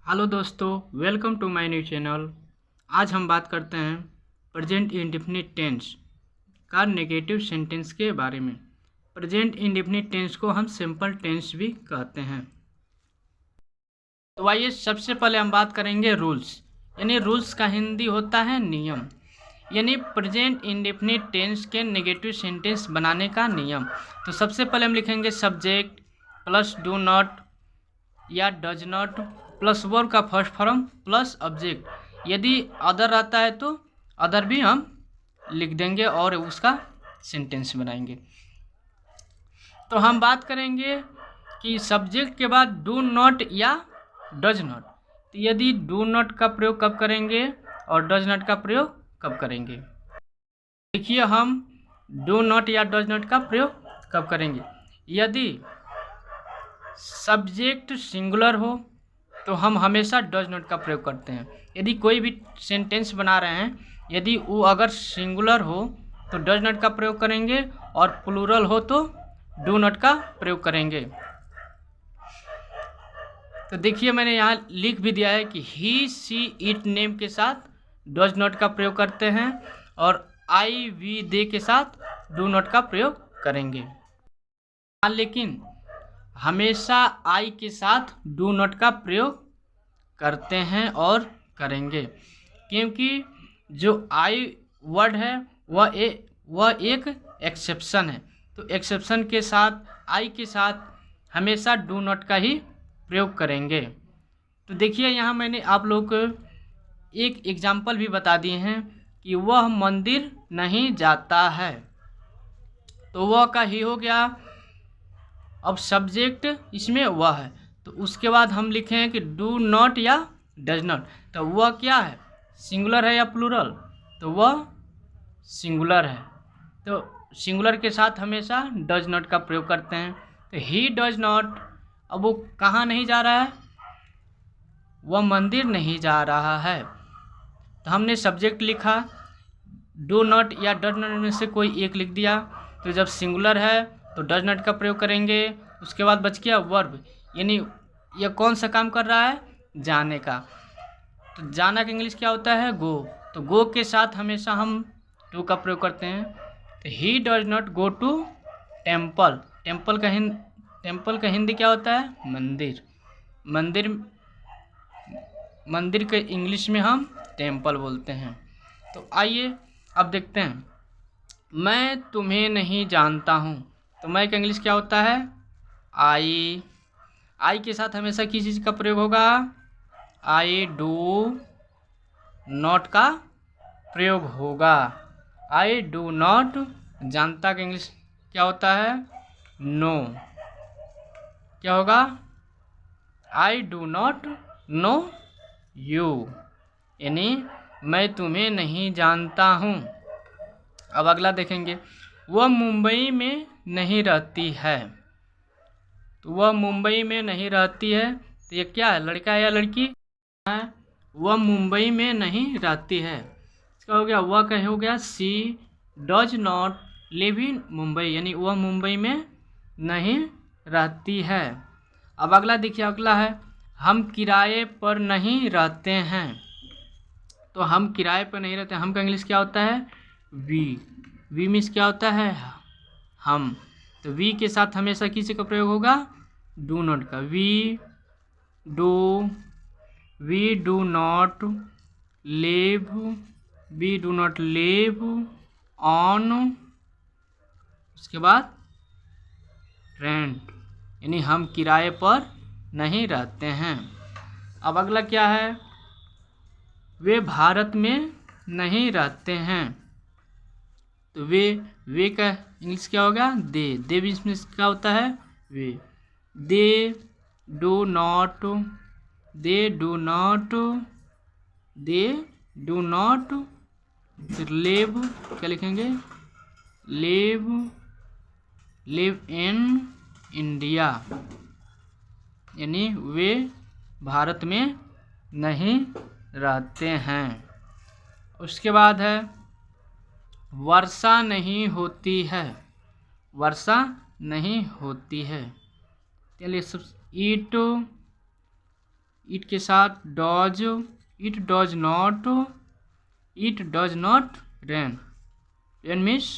Hello दोस्तों, welcome to my new channel. आज हम बात करते हैं प्रेजेंट इंडेफिनिट टेंस का नेगेटिव सेंटेंस के बारे में। प्रेजेंट इंडेफिनिट टेंस को हम सिंपल टेंस भी कहते हैं। तो आइए सबसे पहले हम बात करेंगे रूल्स, यानी रूल्स का हिंदी होता है नियम, यानी प्रेजेंट इंडेफिनिट टेंस के नेगेटिव सेंटेंस बनाने का नियम। तो सबसे पहले हम लिखेंगे सब्जेक्ट प्लस डू नॉट या डज नॉट प्लस वर्ब का फर्स्ट फॉर्म प्लस ऑब्जेक्ट। यदि अदर रहता है तो अदर भी हम लिख देंगे और उसका सेंटेंस बनाएंगे। तो हम बात करेंगे कि सब्जेक्ट के बाद डू नॉट या डज नॉट। तो यदि डू नॉट का प्रयोग कब करेंगे और डज नॉट का प्रयोग कब करेंगे। देखिए हम डू नॉट या डज नॉट का प्रयोग कब करेंगे। यदि सब्जेक्ट सिंगुलर हो तो हम हमेशा डज नॉट का प्रयोग करते हैं। यदि कोई भी सेंटेंस बना रहे हैं, यदि वो अगर सिंगुलर हो तो डज नॉट का प्रयोग करेंगे और प्लूरल हो तो डू नॉट का प्रयोग करेंगे। तो देखिए मैंने यहाँ लिख भी दिया है कि ही सी इट नेम के साथ डज नॉट का प्रयोग करते हैं और आई वी दे के साथ डू नॉट का प्रयोग करेंगे। लेकिन हमेशा आई के साथ डू नॉट का प्रयोग करते हैं और करेंगे, क्योंकि जो आई वर्ड है वह एक एक्सेप्शन है। तो एक्सेप्शन के साथ आई के साथ हमेशा डू नॉट का ही प्रयोग करेंगे। तो देखिए यहाँ मैंने आप लोग को एक एग्जाम्पल भी बता दिए हैं कि वह मंदिर नहीं जाता है, तो वह का ही हो गया। अब सब्जेक्ट इसमें वह है, तो उसके बाद हम लिखें कि डू नॉट या डज नॉट। तो वह क्या है, सिंगुलर है या प्लूरल, तो वह सिंगुलर है। तो सिंगुलर के साथ हमेशा डज नॉट का प्रयोग करते हैं। तो ही डज नॉट, अब वो कहाँ नहीं जा रहा है, वह मंदिर नहीं जा रहा है। तो हमने सब्जेक्ट लिखा, डू नॉट या डज नॉट में से कोई एक लिख दिया। तो जब सिंगुलर है तो डज नॉट का प्रयोग करेंगे। उसके बाद बच गया वर्ब, यानी यह कौन सा काम कर रहा है, जाने का। तो जाना का इंग्लिश क्या होता है, गो। तो गो के साथ हमेशा हम टू का प्रयोग करते हैं। तो he does not go to temple. Temple का हिंदी क्या होता है, मंदिर। मंदिर के इंग्लिश में हम टेम्पल बोलते हैं। तो आइए अब देखते हैं, मैं तुम्हें नहीं जानता हूँ। तो मैं का इंग्लिश क्या होता है, आई के साथ हमेशा किस चीज़ का प्रयोग होगा, आई डू नॉट का प्रयोग होगा। आई डू नॉट, जानता का इंग्लिश क्या होता है, नो। क्या होगा, I do not know you, यानी मैं तुम्हें नहीं जानता हूँ। अब अगला देखेंगे, वह मुंबई में नहीं रहती है। तो वह मुंबई में नहीं रहती है, तो ये क्या है, लड़का है या लड़की है, वह मुंबई में नहीं रहती है। इसका हो गया, वह का हो गया she does not live in Mumbai, यानी वह मुंबई में नहीं रहती है। अब अगला देखिए, अगला है, हम किराए पर नहीं रहते हैं। तो हम किराए पर नहीं रहते, हम का इंग्लिश क्या होता है, वी मीन्स क्या होता है, हम। तो वी के साथ हमेशा किसी का प्रयोग होगा, डू नॉट का। We do not live on, उसके बाद रेंट, यानी हम किराए पर नहीं रहते हैं। अब अगला क्या है, वे भारत में नहीं रहते हैं। तो वे का इंग्लिश क्या होगा, दे भी इसमें क्या होता है, वे। दे डू नॉट फिर लिव, क्या लिखेंगे, लिव इन इंडिया, यानी वे भारत में नहीं रहते हैं। उसके बाद है, वर्षा नहीं होती है। चलिए सब इट के साथ does, it does not rain, rain means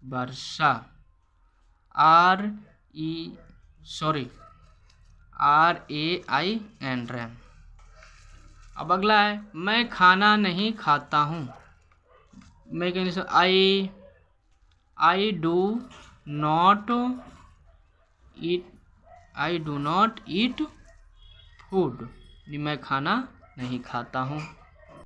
वर्षा, RAIN रैन। अब अगला है मैं खाना नहीं खाता हूँ। मैं कहने I do not eat food, मैं खाना नहीं खाता हूँ।